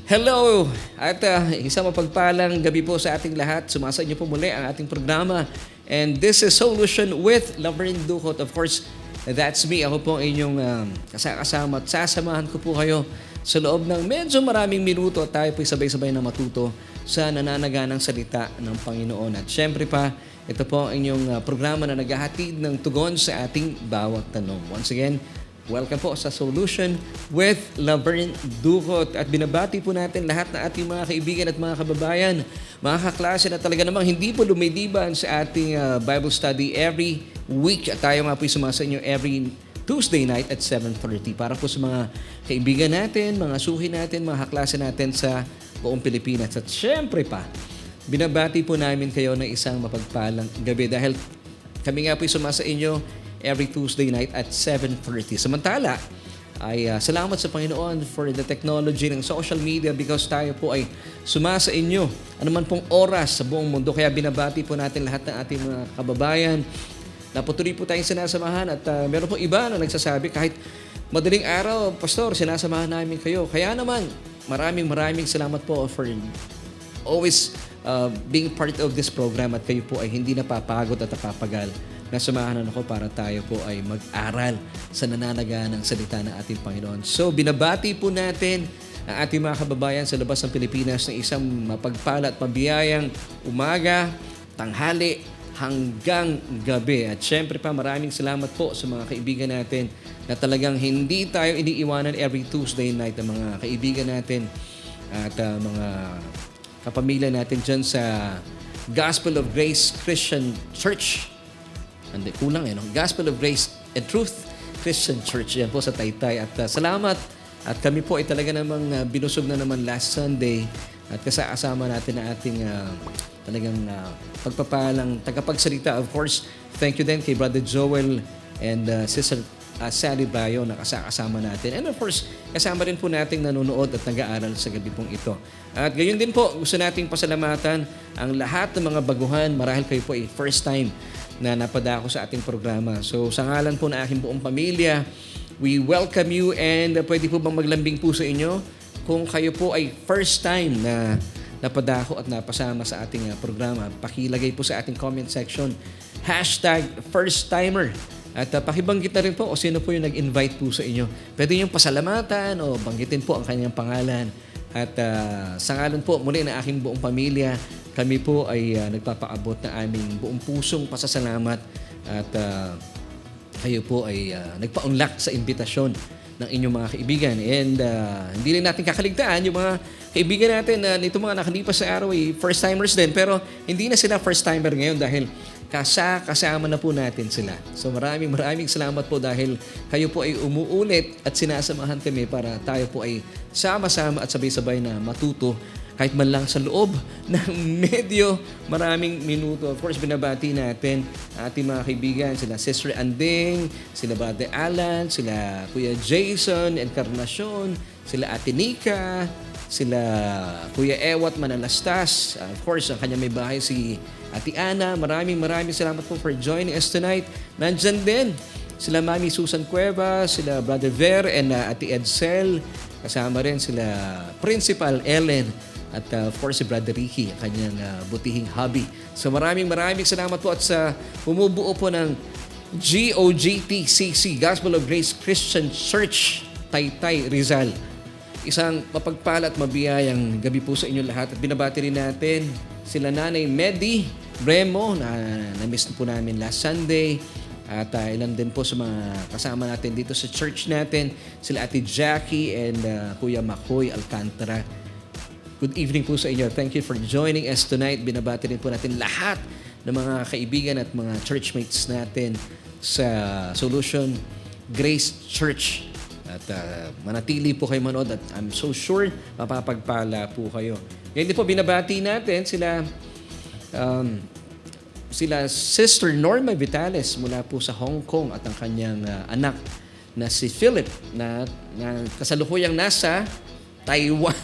Hello! At isang mapagpalang gabi po sa ating lahat. Sumasa niyo po muli ang ating programa. And this is Solution with Laverne Ducot. Of course, that's me. Ako po ang inyong kasama at sasamahan ko po kayo sa loob ng medyo maraming minuto at tayo po sabay-sabay na matuto sa nananaganang salita ng Panginoon. At syempre pa, ito po ang inyong programa na naghahatid ng tugon sa ating bawat tanong. Once again, welcome po sa Solution with Laverne Ducot. At binabati po natin lahat na ating mga kaibigan at mga kababayan, mga kaklase na talaga namang hindi po lumidiban sa ating Bible study every week. At tayo nga po sumasa inyo every Tuesday night at 7:30 para po sa mga kaibigan natin, mga suhi natin, mga kaklase natin sa buong Pilipinas. At syempre pa, binabati po namin kayo ng isang mapagpalang gabi dahil kami nga po sumasa inyo every Tuesday night at 7:30. Samantala, ay salamat sa Panginoon for the technology ng social media because tayo po ay sumasa inyo anuman pong oras sa buong mundo. Kaya binabati po natin lahat ng ating mga kababayan. Napatuloy po tayong sinasamahan at meron po iba na nagsasabi kahit madaling araw, Pastor, sinasamahan namin kayo. Kaya naman, maraming salamat po for always being part of this program at kayo po ay hindi napapagod at napapagal. Nasamahan ako para tayo po ay mag-aral sa nananaganang salita ng ating Panginoon. So, binabati po natin ang ating mga kababayan sa labas ng Pilipinas ng isang mapagpala at mabiyayang umaga, tanghali, hanggang gabi. At syempre pa, maraming salamat po sa mga kaibigan natin na talagang hindi tayo iniiwanan every Tuesday night ng mga kaibigan natin at mga kapamilya natin dyan sa Gospel of Grace Christian Church. Hindi, kulang no? Gospel of Grace and Truth Christian Church. Yan po sa Taytay. At salamat. At kami po ay talaga namang binusog na naman last Sunday. At kasama natin na ating talagang pagpapalang tagapagsalita. Of course, thank you din kay Brother Joel and Sister Sally Bayo na kasama natin. And of course, kasama rin po nating nanonood at nag-aaral sa gabi pong ito. At gayon din po, gusto nating pasalamatan ang lahat ng mga baguhan. Marahil kayo po ay first time na napadako sa ating programa. So sa ngalan po ng aking buong pamilya, we welcome you and pwede po bang maglambing po sa inyo kung kayo po ay first time na napadako at napasama sa ating programa. Pakilagay po sa ating comment section, #first-timer. At pakibanggit na rin po o sino po yung nag-invite po sa inyo. Pwede niyong pasalamatan o banggitin po ang kanyang pangalan. At sa ngalan po muli ng aking buong pamilya, kami po ay nagpapaabot ng aming buong pusong pasasalamat at kayo po ay nagpaunlak sa imbitasyon ng inyong mga kaibigan. And hindi rin natin kakaligtaan yung mga kaibigan natin na nito mga nakalipas sa araw ay first-timers din. Pero hindi na sila first-timer ngayon dahil kasama na po natin sila. So maraming salamat po dahil kayo po ay umuulit at sinasamahan kami para tayo po ay sama-sama at sabay-sabay na matuto kahit man lang sa loob ng medyo maraming minuto. Of course, binabati natin ating mga kaibigan, sila Sister Anding, sila Brother Alan, sila Kuya Jason, Encarnacion, sila Ate Nika, sila Kuya Ewat Manalastas. Of course, ang kanya may bahay si Ate Ana. Maraming salamat po for joining us tonight. Nandyan din sila Mami Susan Cueva, sila Brother Ver and Ate Edsel. Kasama rin sila Principal Ellen at of course si Brother Ricky, ang kanyang butihing hobby. So maraming salamat po at sa bumubuo po ng GOGTCC, Gospel of Grace Christian Church, Taytay, Rizal. Isang mapagpala at mabiyayang gabi po sa inyo lahat. At binabati rin natin sila Nanay Medi Remo na na-miss po namin last Sunday. At ilan din po sa mga kasama natin dito sa church natin, sila Ate Jackie and Kuya Makoy Alcantara. Good evening po sa inyo. Thank you for joining us tonight. Binabati rin po natin lahat ng mga kaibigan at mga churchmates natin sa Solution Grace Church. At manatili po kayo manood at I'm so sure mapapagpala po kayo. Ngayon din po binabati natin sila Sister Norma Vitales mula po sa Hong Kong at ang kanyang anak na si Philip na kasalukuyang nasa Taiwan.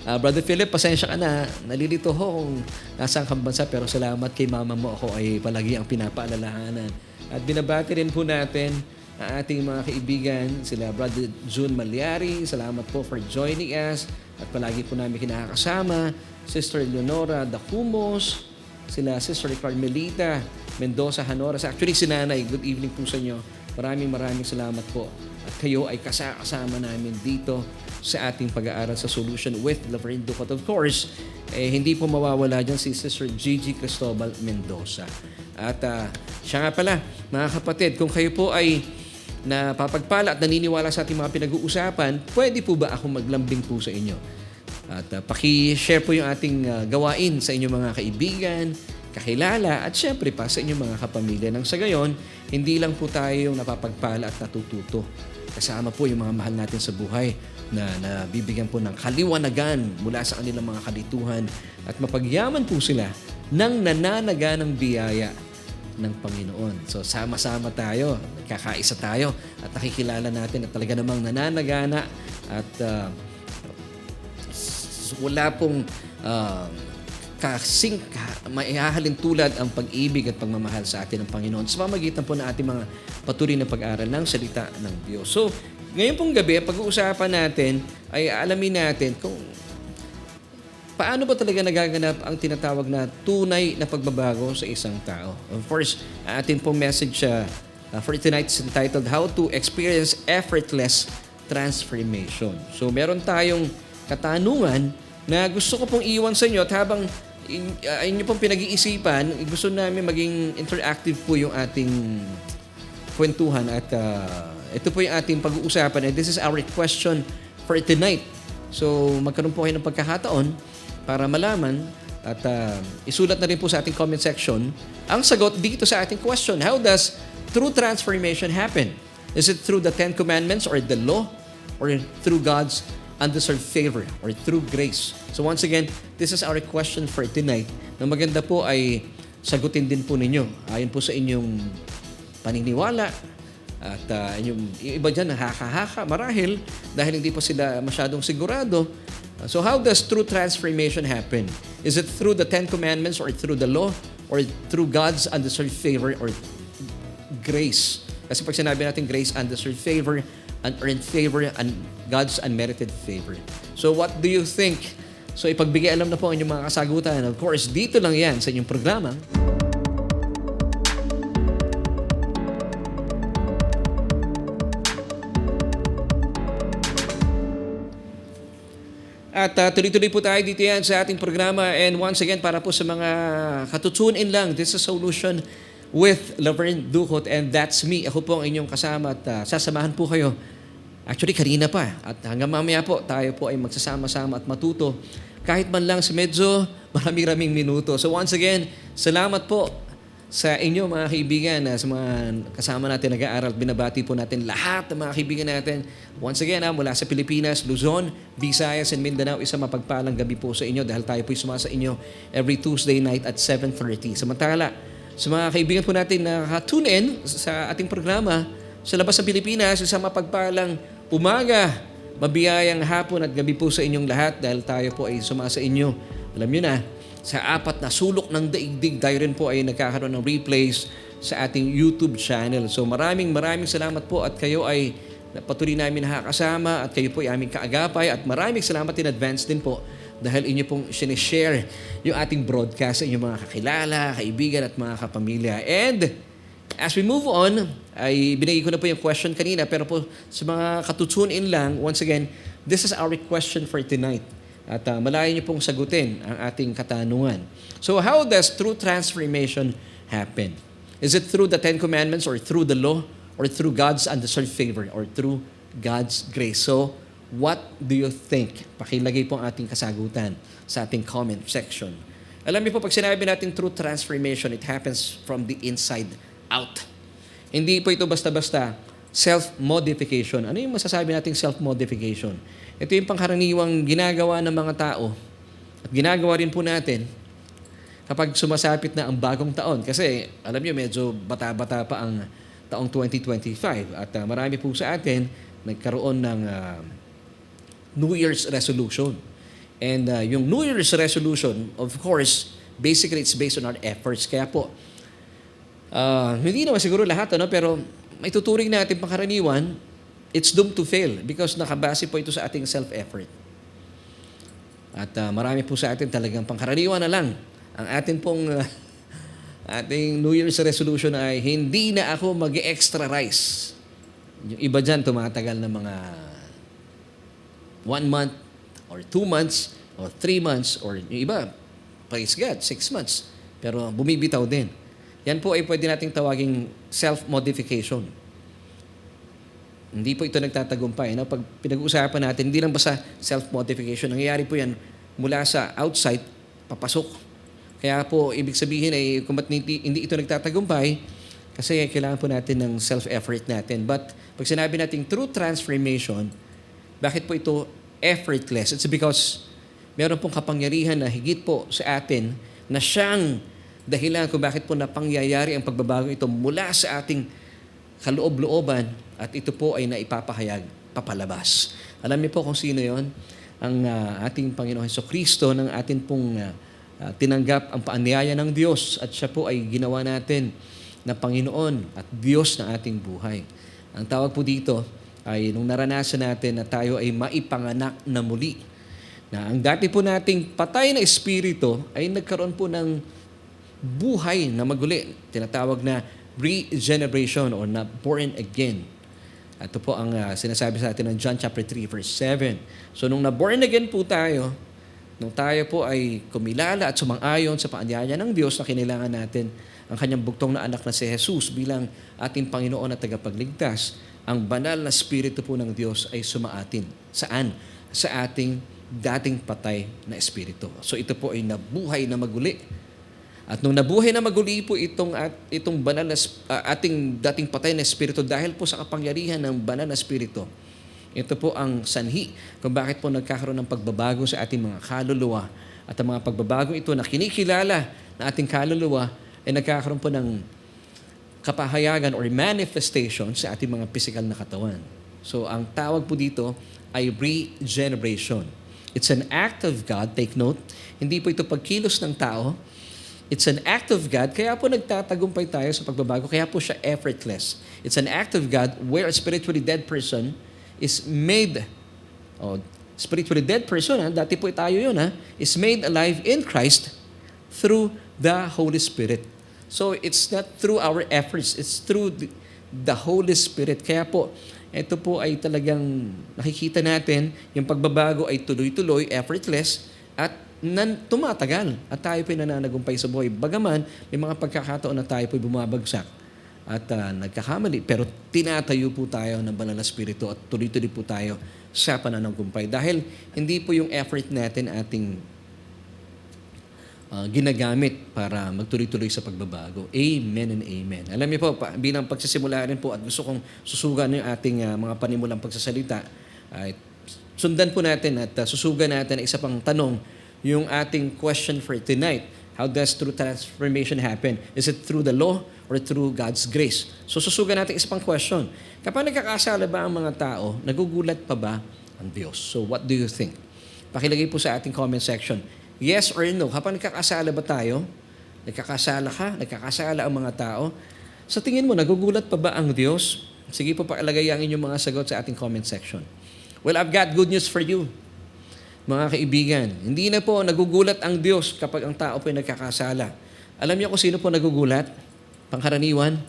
Brother Philip, pasensya ka na. Nalilito ho kung nasaan kang bansa pero salamat kay mama mo ako ay palagi ang pinapaalalahanan. At binabati rin po natin ang ating mga kaibigan, sila Brother June Malyari. Salamat po for joining us. At palagi po namin kinakasama. Sister Leonora Dacumos, sila Sister Carmelita Mendoza Hanoras. Actually, si Nanay, good evening po sa inyo. Maraming salamat po. At kayo ay kasama namin dito sa ating pag-aaral sa Solution with Laverne Ducot. Of course, hindi po mawawala dyan si Sister Gigi Cristobal Mendoza. At siya nga pala, mga kapatid, kung kayo po ay napapagpala at naniniwala sa ating mga pinag-uusapan, pwede po ba ako maglambing po sa inyo? At paki-share po yung ating gawain sa inyong mga kaibigan, kakilala, at syempre pa sa inyong mga kapamilya. Nang sa gayon, hindi lang po tayo yung napapagpala at natututo. Kasama po yung mga mahal natin sa buhay na nabibigyan po ng kaliwanagan mula sa kanilang mga kalituhan at mapagyaman po sila ng nananaganang biyaya ng Panginoon. So sama-sama tayo, kakaisa tayo at nakikilala natin at talaga namang nananagana at wala pong maihahalin tulad ang pag-ibig at pagmamahal sa atin ng Panginoon sa pamamagitan po ng ating mga patuloy na pag-aaral ng salita ng Diyos. So, ngayon pong gabi, pag-uusapan natin ay alamin natin kung paano ba talaga nagaganap ang tinatawag na tunay na pagbabago sa isang tao. Of course, ating pong message for tonight is entitled How to Experience Effortless Transformation. So, meron tayong katanungan na gusto ko pong iwan sa inyo at habang inyo pong pinag-iisipan, gusto namin maging interactive po yung ating kwentuhan at ito po yung ating pag-uusapan and this is our question for tonight. So, magkaroon po kayo ng pagkakataon para malaman at isulat na rin po sa ating comment section ang sagot dito sa ating question. How does true transformation happen? Is it through the Ten Commandments or the law or through God's undeserved favor or through grace? So once again, this is our question for tonight. Na maganda po ay sagutin din po ninyo ayon po sa inyong paniniwala at yung iba dyan haka-haka marahil dahil hindi po sila masyadong sigurado. So how does true transformation happen? Is it through the Ten Commandments or through the law or through God's undeserved favor or grace? Kasi pag sinabi natin grace, undeserved favor, unearned favor, and God's unmerited favor. So what do you think? So ipagbigay alam na po ang inyong mga kasagutan. Of course, dito lang yan sa inyong programa. At tuloy-tuloy po tayo dito yan sa ating programa. And once again, para po sa mga katutune-in lang, this is Solution with Laverne Ducot and that's me. Ako po ang inyong kasama at sasamahan po kayo. Actually, kanina pa. At hanggang mamaya po, tayo po ay magsasama-sama at matuto. Kahit man lang sa medyo maraming minuto. So once again, salamat po sa inyo mga kaibigan, sa mga kasama natin nag-aaral. Binabati po natin lahat ng mga kaibigan natin. Once again, mula sa Pilipinas, Luzon, Visayas, and Mindanao, isang mapagpalang gabi po sa inyo dahil tayo po sumasa inyo every Tuesday night at 7:30. Samantala, sa mga kaibigan po natin na tune in sa ating programa sa labas ng Pilipinas, isang mapagpalang umaga, mabiyayang hapon at gabi po sa inyong lahat dahil tayo po ay sumasa inyo. Alam nyo na, sa 4 na sulok ng daigdig, tayo rin po ay nagkakaroon ng replays sa ating YouTube channel. So maraming salamat po at kayo ay patuloy namin nakakasama at kayo po ay aming kaagapay at maraming salamat in advance din po dahil inyo pong sinishare yung ating broadcast sa inyong mga kakilala, kaibigan at mga kapamilya. And as we move on, ay binigay ko na po yung question kanina pero po sa mga katutune-in lang, once again, this is our question for tonight. At malayo niyo pong sagutin ang ating katanungan. So how does true transformation happen? Is it through the Ten Commandments or through the law or through God's undeserved favor or through God's grace? So what do you think? Pakilagay po ang ating kasagutan sa ating comment section. Alam niyo po, pag sinabi natin true transformation, it happens from the inside out. Hindi po ito basta-basta self-modification. Ano yung masasabi nating self-modification? Ito yung pangkaraniwang ginagawa ng mga tao at ginagawa rin po natin kapag sumasapit na ang bagong taon. Kasi alam niyo, medyo bata-bata pa ang taong 2025 at marami po sa atin nagkaroon ng New Year's resolution. And yung New Year's resolution, of course, basically it's based on our efforts. Kaya po, hindi naman siguro lahat, pero maituturing natin pangkaraniwan, it's doomed to fail because nakabase po ito sa ating self-effort. At marami po sa atin talagang pangkaraniwan na lang. Ang atin pong ating New Year's resolution ay hindi na ako mag-extra rice. Yung iba dyan tumatagal na mga 1 month or 2 months or 3 months or yung iba, praise God, 6 months. Pero bumibitaw din. Yan po ay pwede nating tawaging self-modification. Hindi po ito nagtatagumpay. Pag pinag-uusapan natin, hindi lang basta self-modification. Nangyayari po yan mula sa outside, papasok. Kaya po, ibig sabihin ay kung ba't hindi ito nagtatagumpay, kasi kailangan po natin ng self-effort natin. But pag sinabi natin true transformation, bakit po ito effortless? It's because meron pong kapangyarihan na higit po sa atin na siyang dahilan kung bakit po napangyayari ang pagbabago ito mula sa ating kaloob-looban at ito po ay naipapahayag papalabas. Alam niyo po kung sino yon? Ang ating Panginoon Jesucristo ng atin pong tinanggap ang paanyaya ng Diyos at siya po ay ginawa natin na Panginoon at Diyos ng ating buhay. Ang tawag po dito ay nung naranasan natin na tayo ay maipanganak na muli. Na ang dati po nating patay na espiritu ay nagkaroon po ng buhay na maguli. Tinatawag na regeneration or na born again. Ito po ang sinasabi sa atin ng John chapter 3 verse 7. So nung na-born again po tayo, nung tayo po ay kumilala at sumang-ayon sa paanyaya ng Diyos na kailangan natin ang kanyang bugtong na anak na si Jesus bilang ating Panginoon at tagapagligtas, ang banal na Espiritu po ng Diyos ay sumaatin. Saan? Sa ating dating patay na espiritu. So ito po ay nabuhay na maguli. At nung nabuhay na maguli po itong banal na ating dating patay na espiritu dahil po sa kapangyarihan ng banal na espiritu, ito po ang sanhi kung bakit po nagkakaroon ng pagbabago sa ating mga kaluluwa. At ang mga pagbabago ito na kinikilala na ating kaluluwa ay nagkakaroon po ng kapahayagan or manifestation sa ating mga physical na katawan. So ang tawag po dito ay regeneration. It's an act of God, take note. Hindi po ito pagkilos ng tao. It's an act of God, kaya po nagtatagumpay tayo sa pagbabago, kaya po siya effortless. It's an act of God where a spiritually dead person is made, spiritually dead person, dati po tayo yun, is made alive in Christ through the Holy Spirit. So it's not through our efforts, it's through the Holy Spirit. Kaya po, ito po ay talagang nakikita natin, yung pagbabago ay tuloy-tuloy, effortless, at tumatagal at tayo po'y nananagumpay sa buhay. Bagaman, may mga pagkakataon na tayo po'y bumabagsak at nagkakamali. Pero tinatayo po tayo ng banal na espiritu at tuloy-tuloy po tayo sa pananagumpay. Dahil hindi po yung effort natin ating ginagamit para magtuloy-tuloy sa pagbabago. Amen and amen. Alam niyo po, bilang pagsisimula rin po at gusto kong susugan yung ating mga panimulang pagsasalita, ay sundan po natin at susugan natin isa pang tanong, yung ating question for tonight. How does true transformation happen? Is it through the law or through God's grace? So susugan natin isa pang question. Kapag nagkakasala ba ang mga tao, nagugulat pa ba ang Diyos? So what do you think? Pakilagay po sa ating comment section. Yes or no? Kapag nagkakasala ba tayo? Nagkakasala ka? Nagkakasala ang mga tao? Sa tingin mo, nagugulat pa ba ang Diyos? Sige po, pakilagay ang inyong mga sagot sa ating comment section. Well, I've got good news for you. Mga kaibigan, hindi na po nagugulat ang Diyos kapag ang tao po ay nagkakasala. Alam niyo kung sino po nagugulat? Pangkaraniwan?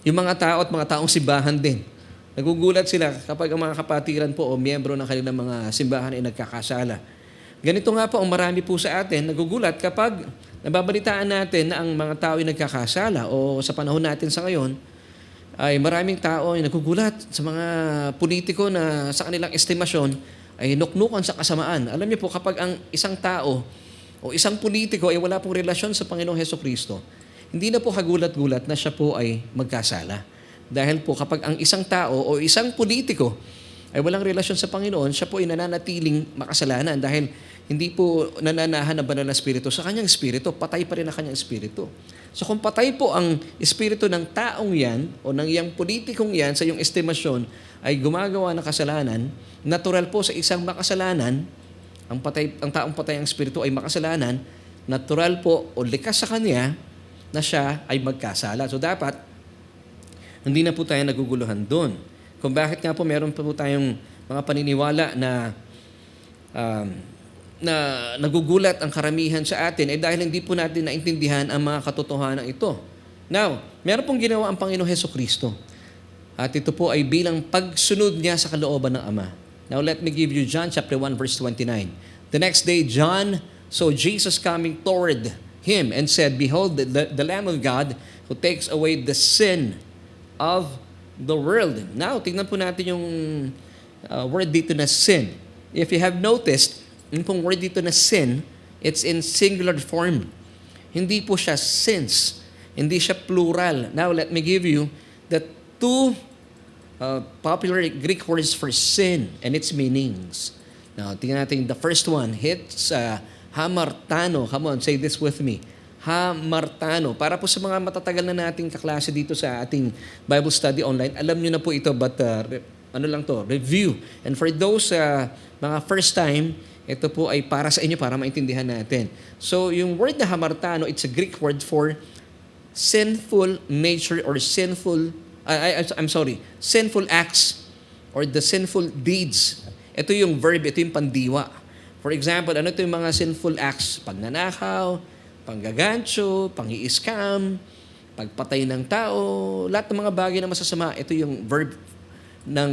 Yung mga tao at mga taong simbahan din. Nagugulat sila kapag ang mga kapatiran po o miyembro ng kanilang mga simbahan ay nagkakasala. Ganito nga po ang marami po sa atin nagugulat kapag nababalitaan natin na ang mga tao ay nagkakasala o sa panahon natin sa ngayon, ay maraming tao ay nagugulat sa mga politiko na sa kanilang estimasyon ay nuknukan sa kasamaan. Alam niyo po, kapag ang isang tao o isang politiko ay wala pong relasyon sa Panginoong Hesukristo, hindi na po kagulat-gulat na siya po ay magkasala. Dahil po kapag ang isang tao o isang politiko ay walang relasyon sa Panginoon, siya po ay nananatiling makasalanan dahil hindi po nananahan ng banal na espiritu sa kanyang espiritu, patay pa rin ang kanyang espiritu. So kung patay po ang espiritu ng taong yan o ng iyang politikong yan sa iyong estimasyon ay gumagawa ng kasalanan, natural po sa isang makasalanan, ang taong patay ang espiritu ay makasalanan, natural po o likas sa kanya na siya ay magkasala. So dapat, Hindi na po tayo naguguluhan doon. Kung bakit nga po meron pa po tayong mga paniniwala um, na nagugulat ang karamihan sa atin dahil hindi po natin naintindihan ang mga katotohanan ito. Now, meron pong ginawa ang Panginoong Hesukristo. At ito po ay bilang pagsunod niya sa kalooban ng Ama. Now, let me give you John chapter 1 verse 29. The next day, John saw Jesus coming toward him and said, "Behold, the Lamb of God who takes away the sin of the world." Now, tingnan po natin yung word dito na sin. If you have noticed, yung pong word dito na sin, it's in singular form. Hindi po siya sins. Hindi siya plural. Now, let me give you the two popular Greek words for sin and its meanings. Now, tingnan natin the first one. It's hamartano. Come on, say this with me. Hamartano. Para po sa mga matatagal na nating kaklase dito sa ating Bible study online, alam nyo na po ito, but review. And for those mga first time, ito po ay para sa inyo, para maintindihan natin. So, yung word na hamartano, it's a Greek word for sinful nature or sinful acts or the sinful deeds. Ito yung verb, ito yung pandiwa. For example, ano ito yung mga sinful acts? Pagnanakaw, panggagancho, pang-i-scam, pagpatay ng tao, lahat ng mga bagay na masasama. Ito yung verb ng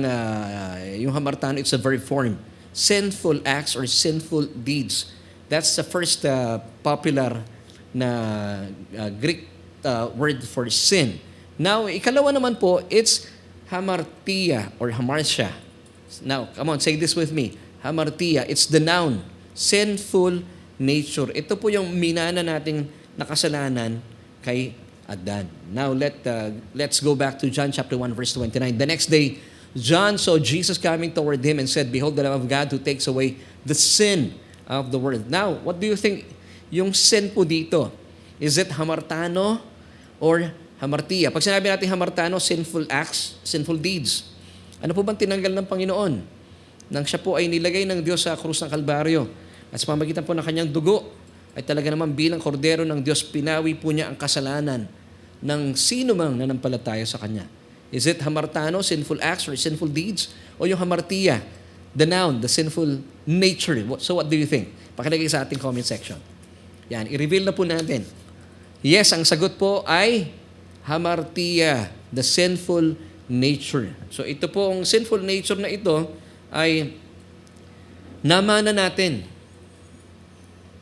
yung hamartano, it's a verb form. Sinful acts or sinful deeds. That's the first popular na Greek word for sin. Now, ikalawa naman po, it's hamartia or hamartia. Now, come on, say this with me. Hamartia, it's the noun. Sinful nature. Ito po yung minana nating nakasalanan kay Adan. Now, let's go back to John chapter 1, verse 29. The next day, John saw Jesus coming toward him and said, "Behold, the Lamb of God who takes away the sin of the world." Now, what do you think yung sin po dito? Is it hamartano or hamartia? Pag sinabi natin hamartano, sinful acts, sinful deeds. Ano po bang tinanggal ng Panginoon? Nang siya po ay nilagay ng Diyos sa krus ng Kalbaryo at sa pamagitan po ng kanyang dugo, ay talaga naman bilang kordero ng Diyos, pinawi po niya ang kasalanan ng sino mang nanampalataya sa Kanya. Is it hamartano, sinful acts or sinful deeds? O yung hamartia, the noun, the sinful nature? So what do you think? Pakilagay sa ating comment section. Yan, i-reveal na po natin. Yes, ang sagot po ay hamartia, the sinful nature. So ito po, ang sinful nature na ito ay namana natin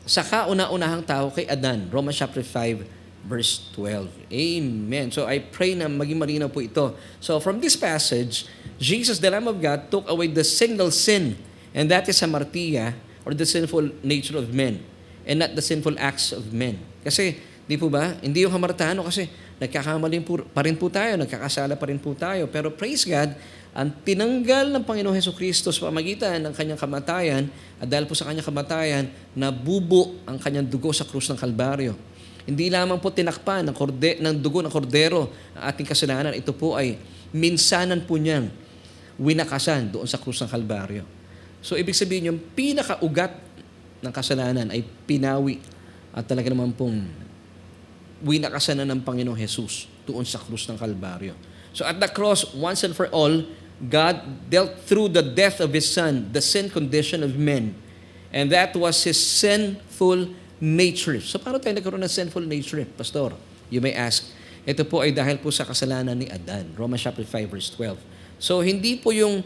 sa kauna-unahang tao kay Adan. Romans chapter 5, verse 12. Amen. So I pray na maging malinaw po ito. So from this passage, Jesus, the Lamb of God, took away the single sin, and that is hamartia, or the sinful nature of men, and not the sinful acts of men. Kasi, di po ba? Hindi yung hamartano kasi nagkakamali pa rin po tayo, nagkakasala pa rin po tayo. Pero praise God, ang tinanggal ng Panginoong Hesukristo sa pamagitan ng kanyang kamatayan, at dahil po sa kanyang kamatayan, nabubo ang kanyang dugo sa krus ng Kalbaryo. Hindi lamang po tinakpan ng dugo ng kordero ang ating kasalanan. Ito po ay minsanan po niyang winakasan doon sa krus ng Kalbaryo. So, ibig sabihin yung pinakaugat ng kasalanan ay pinawi at talaga naman pong winakasan na ng Panginoong Jesus doon sa krus ng Kalbaryo. So, at the cross, once and for all, God dealt through the death of His Son, the sin condition of men. And that was His sinful nature. So, paano tayo nagkaroon ng sinful nature, Pastor? You may ask. Ito po ay dahil po sa kasalanan ni Adan. Romans chapter 5, verse 12. So, hindi po yung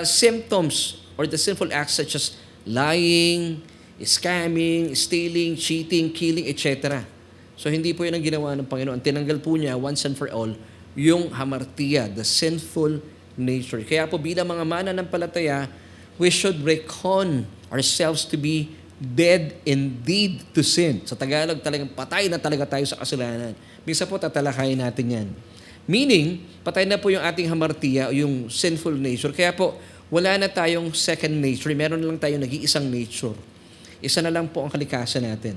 symptoms or the sinful acts such as lying, scamming, stealing, cheating, killing, etc. So, hindi po yun ang ginawa ng Panginoon. Tinanggal po niya once and for all yung hamartia, the sinful nature. Kaya po bilang mga mananampalataya, we should reckon ourselves to be dead indeed to sin. Sa Tagalog, talagang patay na talaga tayo sa kasalanan. Minsan po tatalakayin natin yan. Meaning, patay na po yung ating hamartia, yung sinful nature. Kaya po, wala na tayong second nature. Meron na lang tayong nag-iisang nature. Isa na lang po ang kalikasan natin.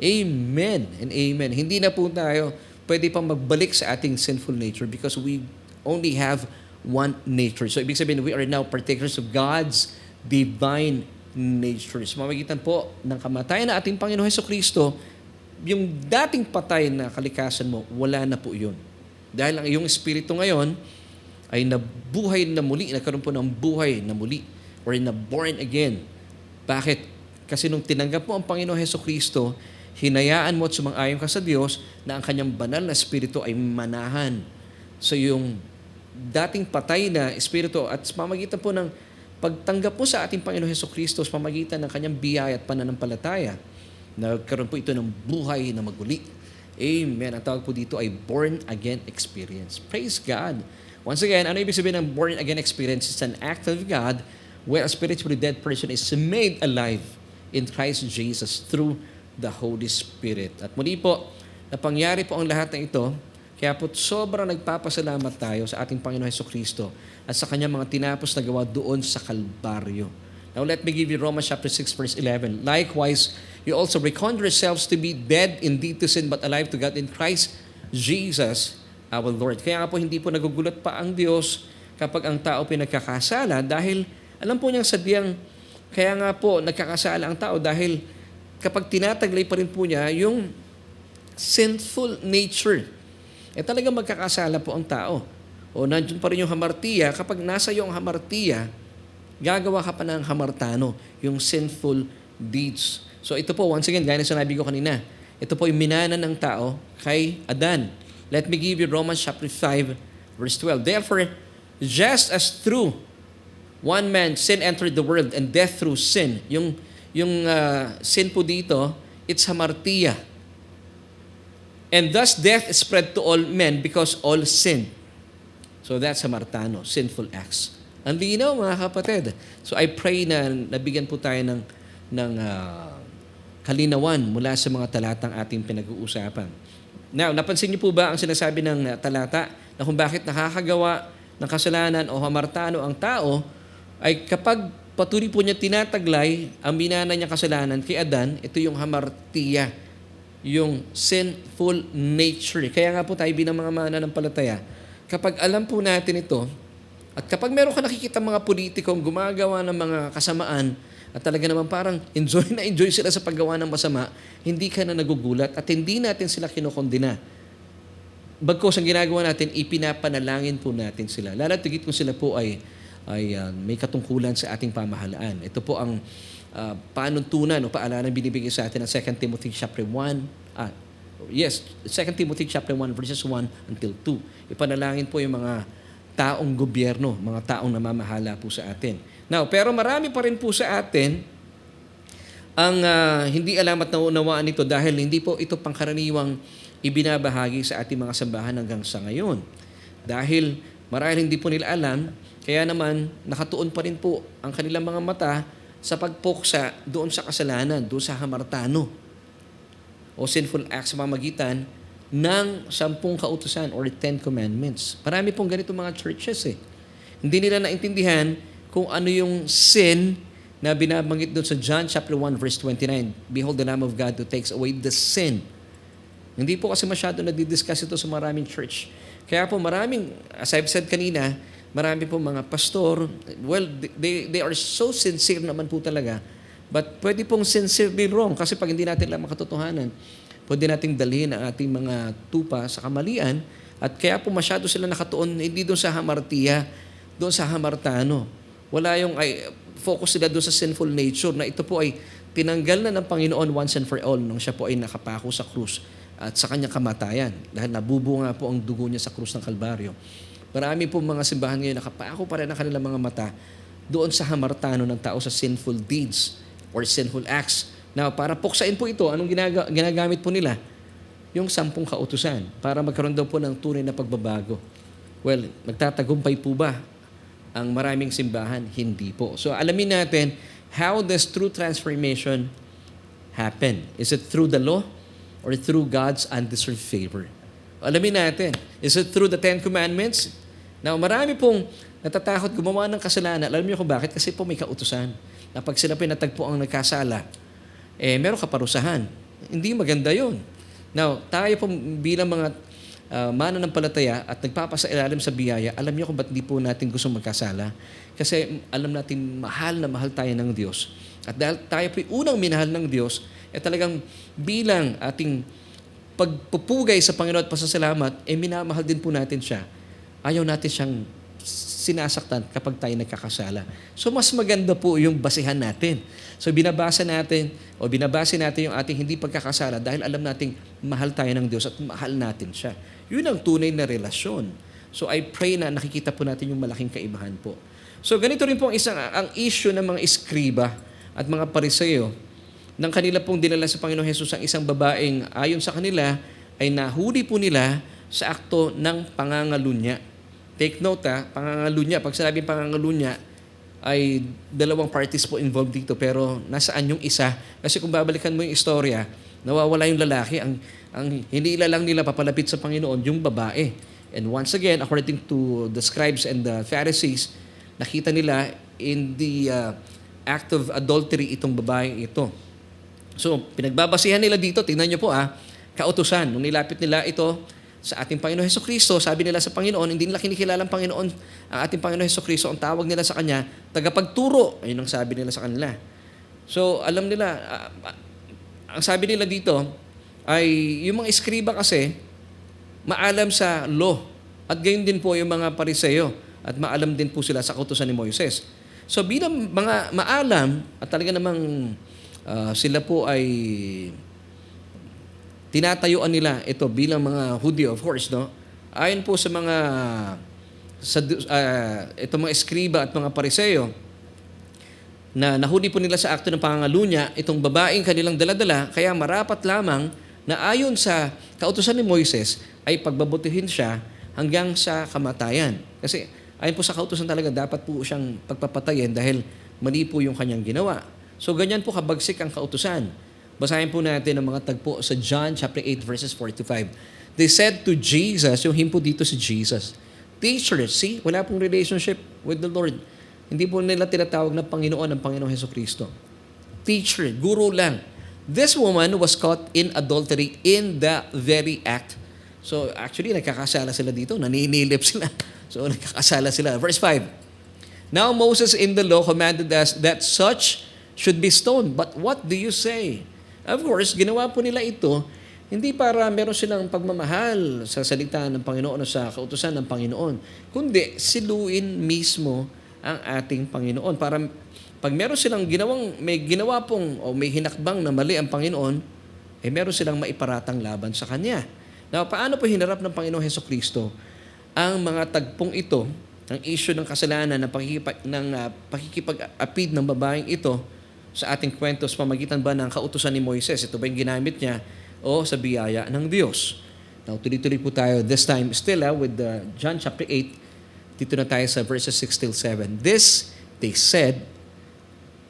Amen and amen. Hindi na po tayo pwede pang magbalik sa ating sinful nature because we only have one nature. So, ibig sabihin, we are now partakers of God's divine nature. So, mamagitan po ng kamatayan na ating Panginoon Hesukristo, yung dating patay na kalikasan mo, wala na po yun. Dahil ang iyong espiritu ngayon ay nabuhay na muli, nagkaroon po ng buhay na muli, or na born again. Bakit? Kasi nung tinanggap mo ang Panginoong Hesukristo, hinayaan mo at sumang-ayon ka sa Diyos na ang kanyang banal na espiritu ay manahan sa iyong dating patay na espiritu, at sa pamagitan po ng pagtanggap mo sa ating Panginoong Hesukristo, sa pamagitan ng kanyang biyaya at pananampalataya, nagkaroon po ito ng buhay na maguli. Amen. Ang tawag po dito ay born again experience. Praise God. Once again, ano ibig sabihin ng born again experience? It's an act of God where a spiritually dead person is made alive in Christ Jesus through the Holy Spirit. At muli po, napangyari po ang lahat ng ito, kaya po sobrang nagpapasalamat tayo sa ating Panginoon Hesukristo at sa kanyang mga tinapos na gawa doon sa Kalbaryo. Now let me give you Romans chapter 6 verse 11. Likewise, you also reckon yourselves to be dead indeed to sin but alive to God in Christ Jesus our Lord. Kaya nga po hindi po nagugulat pa ang Diyos kapag ang tao pinagkakasala, dahil alam po niyang sadyang kaya nga po nagkakasala ang tao dahil kapag tinataglay pa rin po niya yung sinful nature, talagang magkakasala po ang tao. O nandiyan pa rin yung hamartiya. Kapag nasa iyo ang hamartiya, gagawa ka pa ng hamartano, yung sinful deeds. So ito po, once again, gaya na sinabi ko kanina, ito po yung minana ng tao kay Adan. Let me give you Romans chapter 5, verse 12. Therefore, just as through one man sin entered the world and death through sin, yung sin po dito, it's hamartiya. And thus death is spread to all men because all sin. So that's hamartano, sinful acts. Ang linaw mga kapatid. So I pray na nabigyan po tayo ng kalinawan mula sa mga talatang ating pinag-uusapan. Now, napansin niyo po ba ang sinasabi ng talata na kung bakit nakakagawa ng kasalanan o hamartano ang tao ay kapag patuloy po niya tinataglay ang binana niya kasalanan kay Adan, ito yung hamartiya, yung sinful nature. Kaya nga po tayo bilang mga mananampalataya, kapag alam po natin ito, at kapag meron ka nakikita mga politikong gumagawa ng mga kasamaan, at talaga naman parang enjoy na enjoy sila sa paggawa ng masama, hindi ka na nagugulat at hindi natin sila kinokondena. Bagkos ang ginagawa natin, ipinapanalangin po natin sila. Lalo tigit kung sila po ay may katungkulan sa ating pamahalaan. Ito po ang panuntunan o paalalang binibigay sa atin ng 2 Timothy chapter 1. 2 Timothy chapter 1 verses 1 until 2. Ipanalangin po yung mga taong gobyerno, mga taong namamahala po sa atin. Now, pero marami pa rin po sa atin ang hindi alam at naunawaan nito dahil hindi po ito pangkaraniwang ibinabahagi sa ating mga sambahan hanggang sa ngayon. Dahil marahil hindi po nila alam, kaya naman nakatuon pa rin po ang kanilang mga mata sa pagpuksa doon sa kasalanan, doon sa hamartano o sinful acts sa pamamagitan ng 10 kautusan or 10 commandments. Marami pong ganito mga churches eh. Hindi nila naintindihan kung ano yung sin na binabanggit doon sa John chapter 1 verse 29. Behold the Lamb of God who takes away the sin. Hindi po kasi masyado nadidiscuss ito sa maraming church. Kaya po maraming, as I've said kanina, marami po mga pastor, well, they are so sincere naman po talaga. But pwede pong sincerely wrong kasi pag hindi natin lang makatotohanan, pwede nating dalhin ang ating mga tupa sa kamalian at kaya po masyado sila nakatuon hindi doon sa hamartiya, doon sa hamartano. Wala yung focus sila doon sa sinful nature na ito po ay tinanggal na ng Panginoon once and for all nung siya po ay nakapako sa krus at sa kanyang kamatayan dahil nabubunga po ang dugo niya sa krus ng Kalbaryo. Marami po mga simbahan ngayon nakapako pa rin ang kanilang mga mata doon sa hamartano ng tao sa sinful deeds or sinful acts. Now, para puksain po ito, anong ginagamit po nila? Yung 10 kautusan para magkaroon daw po ng tunay na pagbabago. Well, nagtatagumpay po ba ang maraming simbahan? Hindi po. So, alamin natin, how does true transformation happen? Is it through the law or through God's undeserved favor? Alamin natin, is it through the 10 commandments? Now, marami pong natatakot gumawa ng kasalanan. Alam niyo kung bakit? Kasi po may kautusan. Na pag sila pinatagpo ang nagkasala, meron kaparusahan. Hindi maganda yon. Now, tayo po bilang mga mananampalataya at nagpapasailalim sa biyaya, alam niyo kung ba't di po natin gusto magkasala? Kasi alam natin mahal na mahal tayo ng Diyos. At dahil tayo po unang minahal ng Diyos, talagang bilang ating pagpupugay sa Panginoon at pasasalamat, minamahal din po natin siya. Ayaw natin siyang sinasaktan kapag tayo nagkakasala. So mas maganda po yung basihan natin. So binabase natin yung ating hindi pagkakasala dahil alam nating mahal tayo ng Diyos at mahal natin siya. Yun ang tunay na relasyon. So I pray na nakikita po natin yung malaking kaibahan po. So ganito rin po ang issue ng mga iskriba at mga pariseo nang kanila pong dinala sa Panginoon Jesus ang isang babaeng ayon sa kanila ay nahuli po nila sa akto ng pangangalunya. Take note pangangalunya. Pag sinabing pangangalunya, ay dalawang parties po involved dito pero nasaan yung isa? Kasi kung babalikan mo yung istorya, nawawala yung lalaki. Ang hinila lang nila papalapit sa Panginoon, yung babae. And once again, according to the scribes and the Pharisees, nakita nila in the act of adultery itong babaeng ito. So, pinagbabasihan nila dito, tingnan nyo po kautusan. Nung nilapit nila ito sa ating Panginoon Hesukristo, sabi nila sa Panginoon, hindi nila kinikilalang Panginoon ang ating Panginoon Hesukristo. Ang tawag nila sa Kanya, tagapagturo. Ayun ang sabi nila sa kanila. So, alam nila, ang sabi nila dito, ay yung mga iskriba kasi, maalam sa law. At gayon din po yung mga pariseo. At maalam din po sila sa kautusan ni Moises. So, bilang mga maalam, at talaga namang sila po ay tinatayuan nila ito bilang mga Hudyo, of course, no? Ayon po sa mga itong mga eskriba at mga pariseo na nahuli po nila sa akto ng pangangalunya itong babaeng kanilang daladala, kaya marapat lamang na ayon sa kautusan ni Moises ay pagbabutihin siya hanggang sa kamatayan. Kasi ayon po sa kautusan talaga dapat po siyang pagpapatayin dahil mali po yung kanyang ginawa. So ganyan po kabagsik ang kautusan. Basahin po natin ang mga tagpo sa John chapter 8 verses 4 to 5. They said to Jesus, yung himpo dito si Jesus, Teacher, see, wala pong relationship with the Lord. Hindi po nila tinatawag na Panginoon ang Panginoong Hesukristo. Teacher, guru lang. This woman was caught in adultery in the very act. So actually, nagkakasala sila dito. Naninilip sila. So nagkakasala sila. Verse 5. Now Moses in the law commanded us that such should be stoned. But what do you say? Of course, ginawa po nila ito hindi para meron silang pagmamahal sa salita ng Panginoon o sa kautusan ng Panginoon, kundi siluin mismo ang ating Panginoon. Para pag meron silang may ginawa pong o may hinakbang na mali ang Panginoon, meron silang maiparatang laban sa Kanya. Now, paano po hinarap ng Panginoong Hesukristo ang mga tagpong ito, ang issue ng kasalanan, ng pakikipag-apid ng babaeng ito sa ating kwento sa pamagitan ba ng kautusan ni Moises? Ito ba yung ginamit niya o sa biyaya ng Diyos? Now, tuloy-tuloy po tayo. This time, still with John chapter 8, dito na tayo sa verses 6 till 7. This, they said,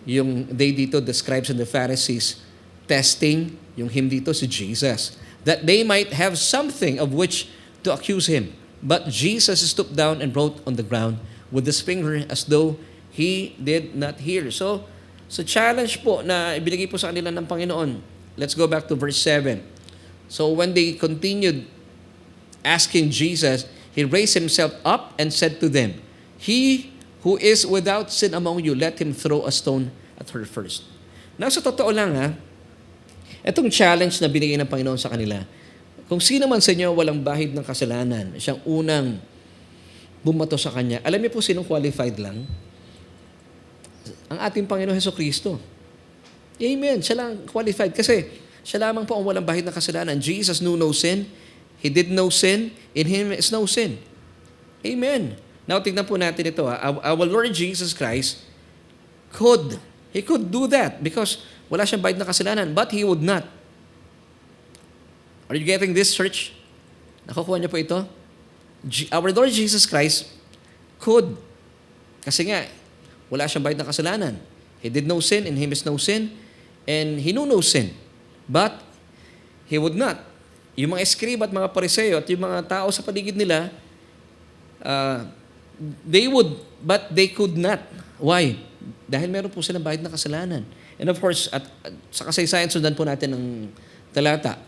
they dito, the scribes and the Pharisees, testing yung him dito si Jesus, that they might have something of which to accuse him. But Jesus stooped down and wrote on the ground with his finger as though he did not hear. So challenge po na ibinigay po sa kanila ng Panginoon. Let's go back to verse 7. So when they continued asking Jesus, he raised himself up and said to them, He who is without sin among you, let him throw a stone at her first. Now sa totoo lang itong challenge na binigay ng Panginoon sa kanila, kung sino man sa inyo walang bahid ng kasalanan, siyang unang bumato sa Kanya, alam niyo po sinong qualified lang? Ang ating Panginoon Hesukristo. Amen. Siya lang qualified. Kasi siya lamang po ang walang bahid ng kasalanan. Jesus knew no sin. He did no sin. In Him is no sin. Amen. Now, tignan po natin ito. Our Lord Jesus Christ He could do that because wala siyang bahid ng kasalanan. But He would not. Are you getting this, church? Nakukuha niyo po ito? Our Lord Jesus Christ could. Kasi nga, wala siyang bahid ng kasalanan. He did no sin, in Him is no sin, and He knew no sin. But, He would not. Yung mga eskriba at mga pariseo at yung mga tao sa paligid nila, they would, but they could not. Why? Dahil meron po silang bahid ng kasalanan. And of course, at sa kasaysayan, sundan po natin ng talata.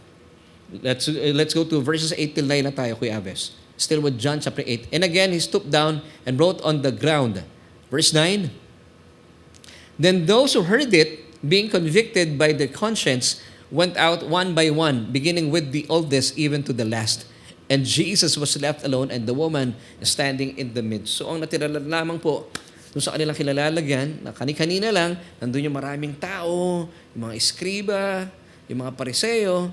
Let's go to verses 8 till 9 na tayo, Kuya Aves. Still with John chapter 8. And again, he stooped down and wrote on the ground. Verse 9. Then those who heard it, being convicted by their conscience, went out one by one, beginning with the oldest even to the last. And Jesus was left alone and the woman standing in the midst. So ang natira lamang po, doon sa kanilang kilalalagyan, na kani-kanina lang, nandun yung maraming tao, yung mga eskriba, yung mga pariseo.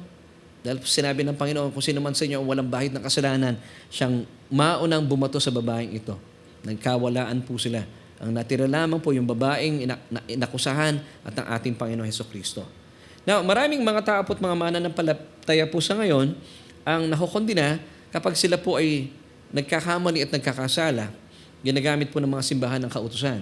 Dahil sinabi ng Panginoon, kung sino man sa inyo ang walang bahid ng kasalanan, siyang maunang bumato sa babaeng ito. Nagkawalaan po sila. Ang natira lamang po yung babaeng inakusahan at ang ating Panginoon Hesukristo. Now, maraming mga tao po at mga mananampalataya po sa ngayon ang nakukondina kapag sila po ay nagkakamali at nagkakasala, ginagamit po ng mga simbahan ng kautusan.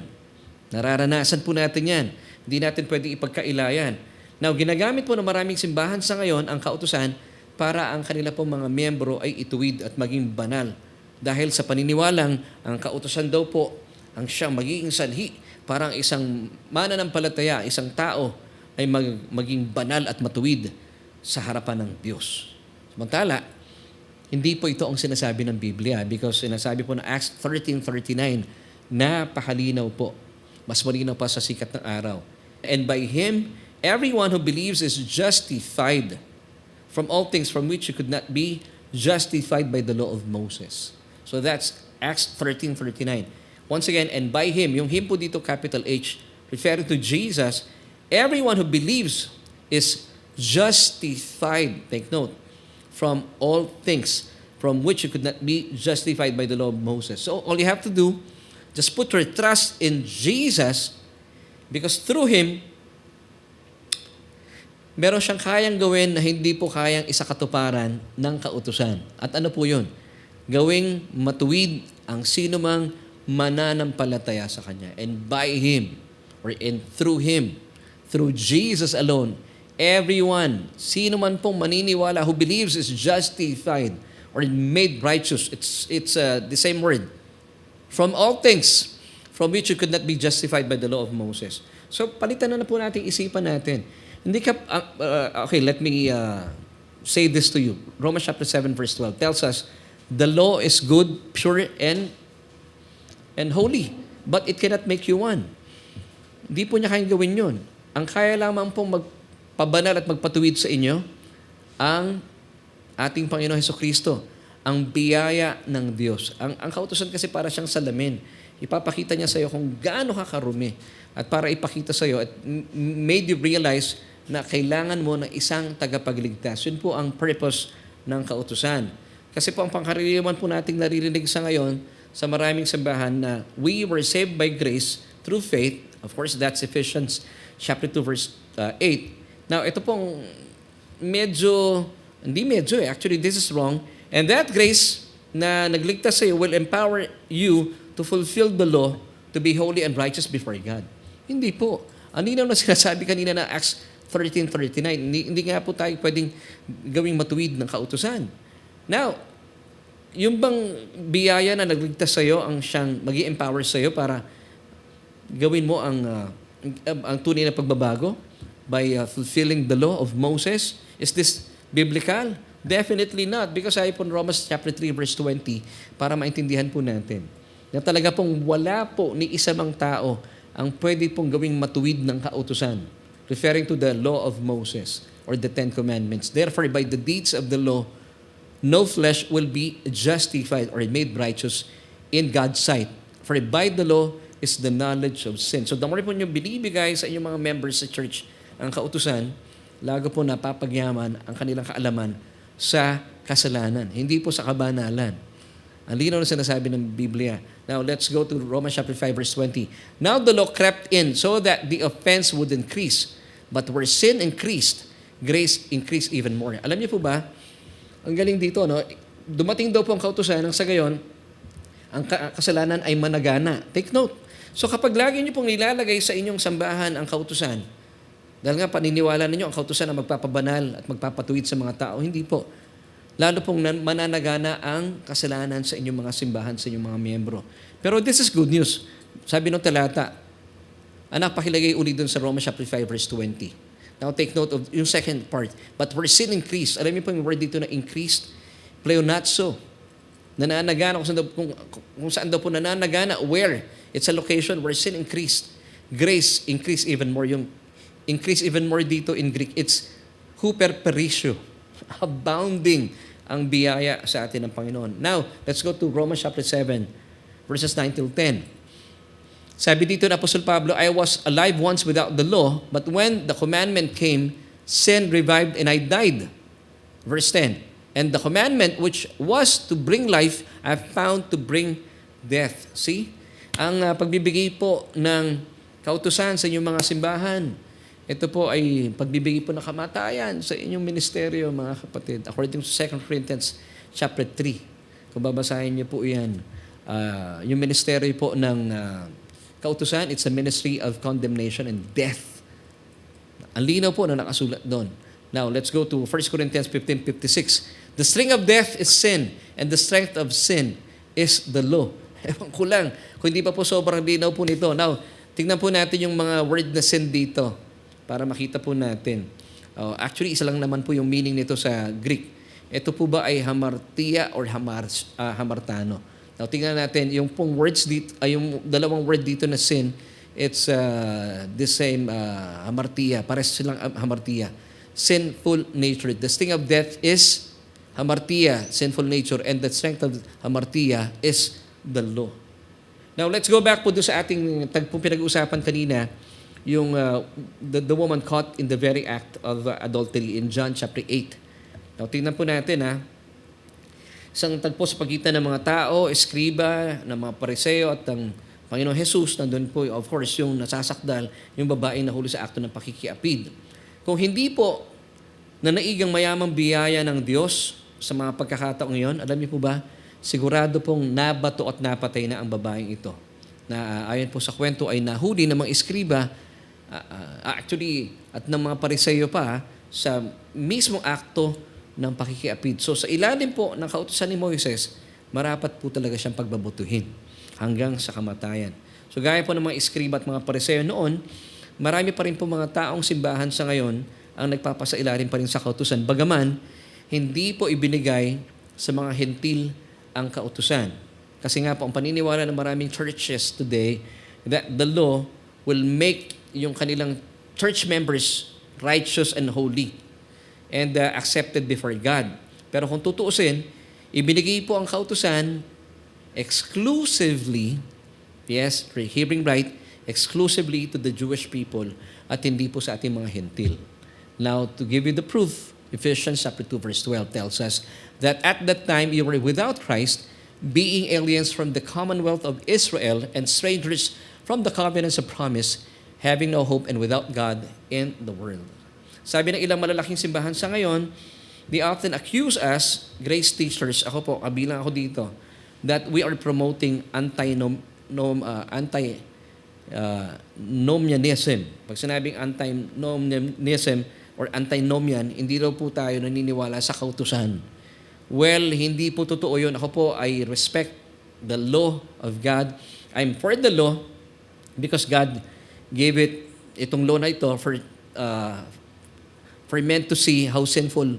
Nararanasan po natin yan. Hindi natin pwedeng ipagkailayan. Now, ginagamit po ng maraming simbahan sa ngayon ang kautusan para ang kanila pong mga miyembro ay ituwid at maging banal. Dahil sa paniniwalang ang kautusan daw po ang siyang magiging sanhi para ang isang mananampalataya, isang tao ay maging banal at matuwid sa harapan ng Diyos. Samantala, hindi po ito ang sinasabi ng Biblia because sinasabi po na Acts 13:39, napakalinaw po. Mas malinaw pa sa sikat ng araw. And by Him, everyone who believes is justified from all things from which you could not be justified by the law of Moses. So that's Acts 13:39. Once again, and by Him, yung Him po dito, capital H, referring to Jesus, everyone who believes is justified. Take note. From all things from which you could not be justified by the law of Moses. So all you have to do, just put your trust in Jesus because through Him, meron siyang kayang gawin na hindi po kayang isakatuparan ng kautusan. At ano po yun? Gawing matuwid ang sinumang mananampalataya sa Kanya. And by Him, or through Him, through Jesus alone, everyone, sino man pong maniniwala who believes is justified or made righteous. It's the same word. From all things from which you could not be justified by the law of Moses. So, palitan na po natin isipan natin. Hindi ka, okay, let me say this to you. Romans chapter 7 verse 12 tells us, the law is good, pure, and holy, but it cannot make you one. Hindi po niya kayang gawin yun. Ang kaya lamang pong pabanal at magpatuwid sa inyo ang ating Panginoon Hesukristo, ang biyaya ng Diyos. Ang kautusan kasi para siyang salamin. Ipapakita niya sa iyo kung gaano ka karumi at para ipakita sa iyo at made you realize na kailangan mo ng isang tagapagligtas. Yun po ang purpose ng kautusan. Kasi po ang pangkaraniwan po nating naririnig sa ngayon sa maraming simbahan na we were saved by grace through faith. Of course, that's Ephesians chapter 2 verse 8. Now, ito pong actually this is wrong. And that grace na nagligtas sa iyo will empower you to fulfill the law to be holy and righteous before God. Hindi po. Ang linaw na sinasabi kanina na Acts 13:39, hindi nga po tayo pwedeng gawing matuwid ng kautusan. Now, yung bang biyaya na nagligtas sa iyo ang siyang magi-empower sa iyo para gawin mo ang tunay na pagbabago? By fulfilling the law of Moses? Is this biblical? Definitely not. Because ay po Romans chapter 3 verse 20 para maintindihan po natin na talaga pong wala po ni isa mang tao ang pwede pong gawing matuwid ng kautusan. Referring to the law of Moses or the Ten Commandments. Therefore, by the deeds of the law, no flesh will be justified or made righteous in God's sight. For by the law is the knowledge of sin. So the more po nyo binibigay sa inyong mga members sa church ang kautusan, lago po napapagyaman ang kanilang kaalaman sa kasalanan, hindi po sa kabanalan. Ang linaw na sinasabi ng Biblia. Now, let's go to Romans chapter 5 verse 20. Now the law crept in so that the offense would increase. But where sin increased, grace increased even more. Alam niyo po ba, ang galing dito, no? Dumating daw po ang kautusan ng sa gayon, ang kasalanan ay managana. Take note. So kapag lagi niyo pong nilalagay sa inyong sambahan ang kautusan, dahil nga paniniwala ninyo ang kautusan na magpapabanal at magpapatuwid sa mga tao, hindi po. Lalo pong mananagana ang kasalanan sa inyong mga simbahan, sa inyong mga miyembro. Pero this is good news. Sabi ng talata, anak, pakilagay ulit dun sa Romans chapter 5 verse 20. Now take note of yung second part. But where sin increased, alam niyo po yung word dito na increased, pleonatso. Nananagana kung saan daw po nananagana, where? It's a location where sin increased. Grace increased even more. Yung increase even more dito in Greek, it's huperperisyo. Abounding ang biyaya sa atin ng Panginoon. Now, let's go to Romans chapter 7, verses 9 till 10. Sabi dito ng Apostol Pablo, I was alive once without the law, but when the commandment came, sin revived and I died. Verse 10, and the commandment which was to bring life, I found to bring death. See? Ang pagbibigay po ng kautusan sa inyong mga simbahan, ito po ay pagbibigay po ng kamatayan sa inyong ministeryo, mga kapatid. According to 2 Corinthians chapter 3. Kung babasahin niyo po yan, yung ministeryo po ng kautusan, it's a ministry of condemnation and death. Ang linaw po na nakasulat doon. Now, let's go to 1 Corinthians 15:56. The sting of death is sin, and the strength of sin is the law. Ewan ko lang, kung hindi pa po sobrang linaw po nito. Now, tingnan po natin yung mga word na sin dito para makita po natin. Actually, isa lang naman po yung meaning nito sa Greek. Ito po ba ay hamartia or hamartano? Now, tingnan natin, yung pong words dito, yung dalawang word dito na sin, it's the same hamartia. Pares silang hamartia. Sinful nature. The sting of death is hamartia, sinful nature, and the strength of hamartia is the law. Now, let's go back po doon sa ating pinag-uusapan kanina, yung the woman caught in the very act of adultery in John chapter 8. Now, tingnan po natin isang tagpo sa pagitan ng mga tao, eskriba, ng mga pariseo at ng Panginoong Jesus, nandun po, of course, yung nasasakdal, yung babaeng nahuli sa akto ng pakikiapid. Kung hindi po nanaigang mayamang biyaya ng Diyos sa mga pagkakataong iyon, alam niyo po ba, sigurado pong nabato at napatay na ang babaeng ito. Na ayon po sa kwento ay nahuli ng mga eskriba, actually, at ng mga pariseo pa, sa mismong akto ng pakikiapid. So sa ilalim po ng kautusan ni Moises, marapat po talaga siyang pagbabutuhin hanggang sa kamatayan. So gaya po ng mga eskriba at mga pariseo noon, marami pa rin po mga taong simbahan sa ngayon ang nagpapasailalim pa rin sa kautusan. Bagaman, hindi po ibinigay sa mga hentil ang kautusan. Kasi nga po, ang paniniwala ng maraming churches today that the law will make yung kanilang church members righteous and holy and accepted before God. Pero kung tutuusin, ibinigay po ang kautusan exclusively, yes, hearing right, exclusively to the Jewish people at hindi po sa ating mga hentil. Now, to give you the proof, Ephesians chapter 2 verse 12 tells us that at that time you were without Christ, being aliens from the commonwealth of Israel and strangers from the covenants of promise, having no hope and without God in the world. Sabi ng ilang malalaking simbahan sa ngayon, they often accuse us, grace teachers, ako po, kabilang ako dito, that we are promoting antinomianism. Pag sinabing antinomianism or antinomian, hindi daw po tayo naniniwala sa kautusan. Well, hindi po totoo yun. Ako po, I respect the law of God. I'm for the law because God gave itong law na ito for men to see how sinful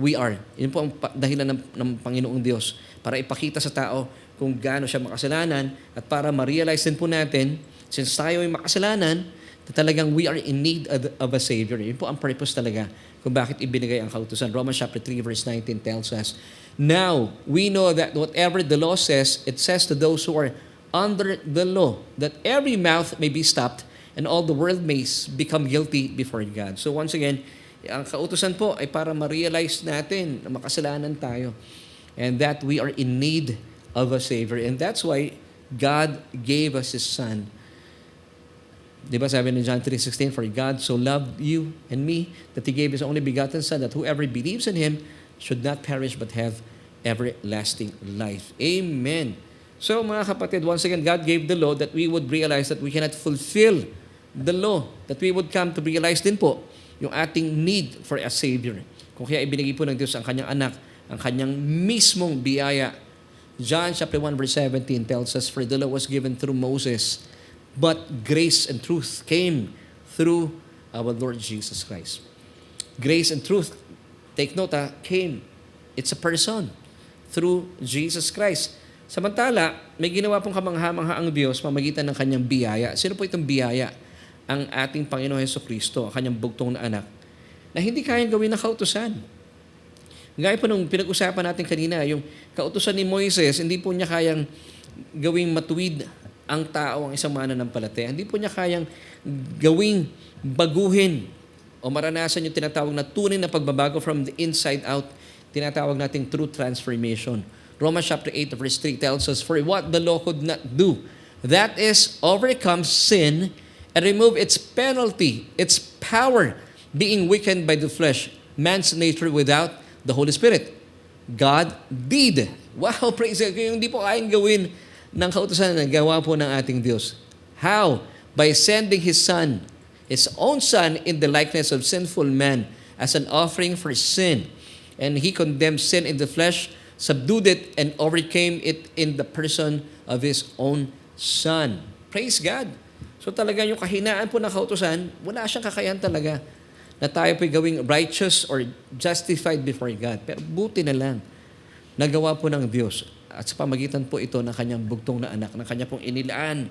we are. Yun po ang dahilan ng Panginoong Diyos para ipakita sa tao kung gaano siya makasalanan at para ma-realize din po natin, since tayo ay makasalanan, na talagang we are in need of a Savior. Yun po ang purpose talaga kung bakit ibinigay ang kautusan. Romans chapter 3 verse 19 tells us, now, we know that whatever the law says, it says to those who are under the law, that every mouth may be stopped and all the world may become guilty before God. So once again, ang kautusan po ay para ma-realize natin na makasalanan tayo and that we are in need of a Savior. And that's why God gave us His Son. Diba sabi ni John 3:16, for God so loved you and me that He gave His only begotten Son, that whoever believes in Him should not perish but have everlasting life. Amen. So mga kapatid, once again, God gave the law that we would realize that we cannot fulfill the law, that we would come to realize din po yung ating need for a Savior. Kung kaya ibinigay po ng Diyos ang kanyang anak, ang kanyang mismong biyaya. John chapter 1 verse 17 tells us, for the law was given through Moses, but grace and truth came through our Lord Jesus Christ. Grace and truth, take note came. It's a person through Jesus Christ. Samantala, may ginawa pong kamangha-mangha ang Diyos pamagitan ng kanyang biyaya. Sino po itong biyaya? Ang ating Panginoon Hesukristo, ang kanyang bugtong na anak, na hindi kayang gawin ng kautusan. Gaya po nung pinag-usapan natin kanina, yung kautusan ni Moises, hindi po niya kayang gawing matuwid ang tao, ang isang mananampalataya. Hindi po niya kayang gawing baguhin o maranasan yung tinatawag na tunay na pagbabago from the inside out, tinatawag nating true transformation. Romans chapter 8 verse 3 tells us, "For what the law could not do, that is, overcome sin and remove its penalty, its power, being weakened by the flesh, man's nature without the Holy Spirit. God did." Wow, praise God. Kung hindi po kayang gawin ng kautusan na gawa po ng ating Diyos. How? By sending His Son, His own Son, in the likeness of sinful man as an offering for sin. And He condemned sin in the flesh, subdued it, and overcame it in the person of His own Son. Praise God. So talaga yung kahinaan po ng kautusan, wala siyang kakayahan talaga na tayo po'y gawing righteous or justified before God. Pero buti na lang, nagawa po ng Diyos. At sa pamagitan po ito ng kanyang bugtong na anak, ng kanya pong inilaan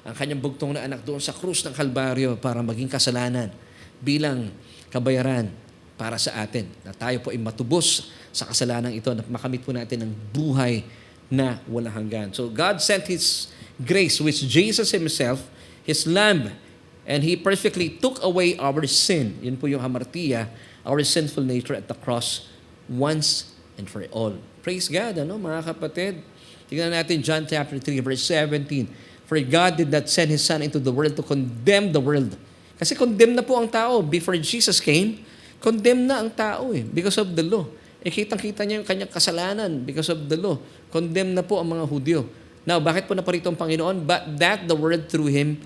ang kanyang bugtong na anak doon sa krus ng Kalbaryo para maging kasalanan bilang kabayaran para sa atin. Na tayo po ay matubos sa kasalanan ito, na makamit po natin ang buhay na walang hanggan. So God sent His grace, which Jesus Himself, His Lamb, and He perfectly took away our sin. Yun po yung hamartiya, our sinful nature at the cross once and for all. Praise God, mga kapatid. Tingnan natin John chapter 3, verse 17. "For God did not send His Son into the world to condemn the world." Kasi condemn na po ang tao. Before Jesus came, condemn na ang tao because of the law. Kitang-kita niya yung kanyang kasalanan because of the law. Condemn na po ang mga Hudyo. Now, bakit po naparito ang Panginoon? But that the world through Him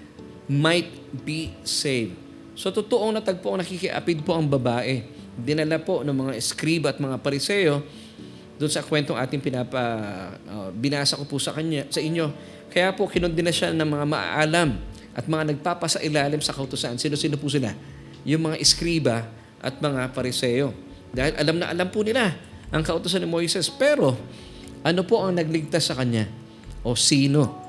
might be saved. So, totoong natagpo ang nakikiapid po ang babae. Dinala po ng mga eskriba at mga pariseo doon sa kwentong ating binasa ko po sa inyo. Kaya po kinundina siya ng mga maaalam at mga nagpapasailalim sa kautusan. Sino-sino po sila? Yung mga eskriba at mga pariseo. Dahil alam na alam po nila ang kautusan ni Moises. Pero ano po ang nagligtas sa kanya? O sino?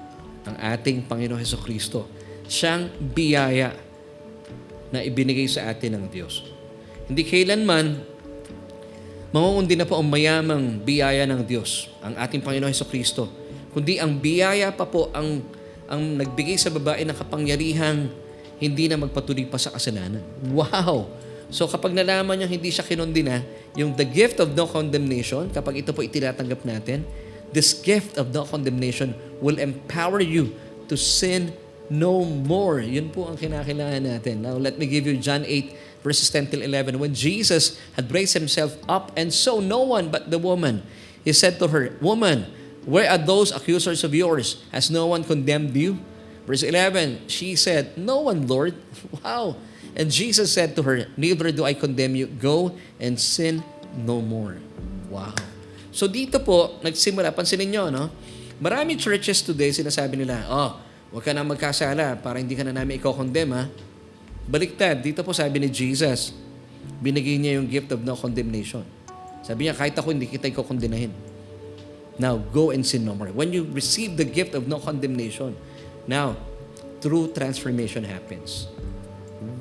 Ang ating Panginoon Hesukristo. Siyang biyaya na ibinigay sa atin ng Diyos. Hindi kailanman mangungundi na po ang mayamang biyaya ng Diyos, ang ating Panginoon Hesukristo, kundi ang biyaya pa po ang nagbigay sa babae ng kapangyarihang hindi na magpatuloy pa sa kasalanan. Wow! So kapag nalaman niya hindi siya kinundina, yung the gift of no condemnation, kapag ito po itinatanggap natin, this gift of no condemnation will empower you to sin no more. Yun po ang kinakailangan natin. Now, let me give you John 8, verses 10 till 11. "When Jesus had raised Himself up and saw no one but the woman, He said to her, 'Woman, where are those accusers of yours? Has no one condemned you?' Verse 11, she said, 'No one, Lord.'" Wow! "And Jesus said to her, 'Neither do I condemn you. Go and sin no more.'" Wow! So dito po, nagsimula, pansinin nyo, Marami churches today, sinasabi nila, huwag ka na magkasala para hindi ka na namin i-condemn, ha? Baliktad, dito po sabi ni Jesus, binigay niya yung gift of no condemnation. Sabi niya, kahit ako hindi kita i-condemnahin. Now, go and sin no more. When you receive the gift of no condemnation, now, true transformation happens.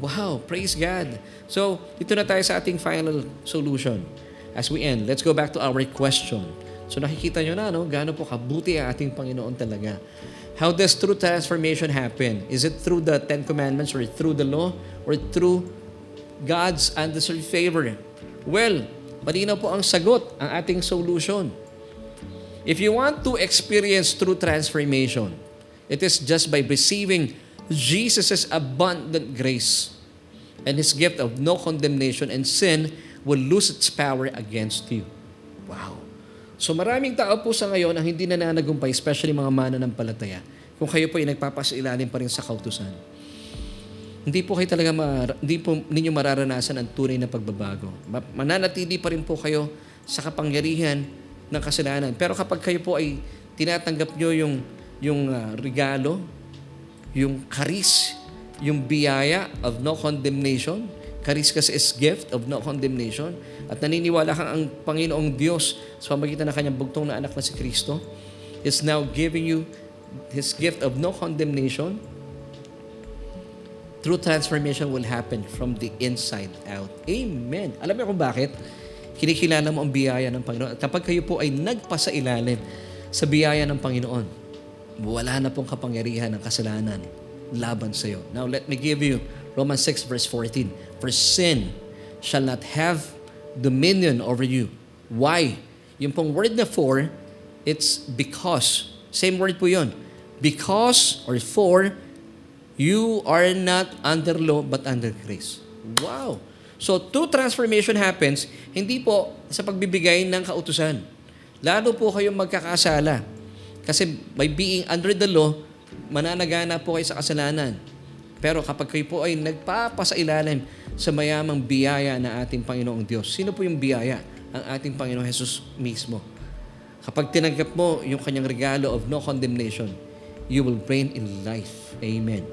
Wow, praise God. So, ito na tayo sa ating final solution. As we end, let's go back to our question. So, nakikita nyo na, gaano po kabuti ang ating Panginoon talaga. How does true transformation happen? Is it through the Ten Commandments or through the law or through God's undeserved favor? Well, malinaw po ang sagot, ang ating solution. If you want to experience true transformation, it is just by receiving Jesus' abundant grace and His gift of no condemnation, and sin will lose its power against you. Wow. So maraming tao po sa ngayon ang hindi nananagumpay, especially mga mananampalataya, kung kayo po ay nagpapasilalim pa rin sa kautusan. Hindi po kayo talaga hindi po ninyo mararanasan ang tunay na pagbabago. Mananatili pa rin po kayo sa kapangyarihan ng kasalanan. Pero kapag kayo po ay tinatanggap nyo yung regalo, yung charis, yung biyaya of no condemnation, charis kasi is gift of no condemnation, at naniniwala kang ang Panginoong Diyos sa pamagitan ng kanyang bugtong na anak na si Kristo is now giving you His gift of no condemnation, True transformation will happen from the inside out. Amen. Alam niyo kung bakit? Kinikilala mo ang biyaya ng Panginoon. At kapag kayo po ay nagpasailalim sa biyaya ng Panginoon, wala na pong kapangyarihan ng kasalanan laban sa iyo. Now, let me give you Romans 6 verse 14. For sin shall not have dominion over you. Why? Yung pong word na for, it's because. Same word po yun. Because or for, you are not under law but under grace. Wow! So, true transformation happens, hindi po sa pagbibigay ng kautusan. Lalo po kayong magkakasala. Kasi by being under the law, mananagana po kayo sa kasalanan. Pero kapag kayo po ay nagpapasailalim sa mayamang biyaya na ating Panginoong Diyos, sino po yung biyaya? Ang ating Panginoong Jesus mismo. Kapag tinanggap mo yung kanyang regalo of no condemnation, you will reign in life. Amen.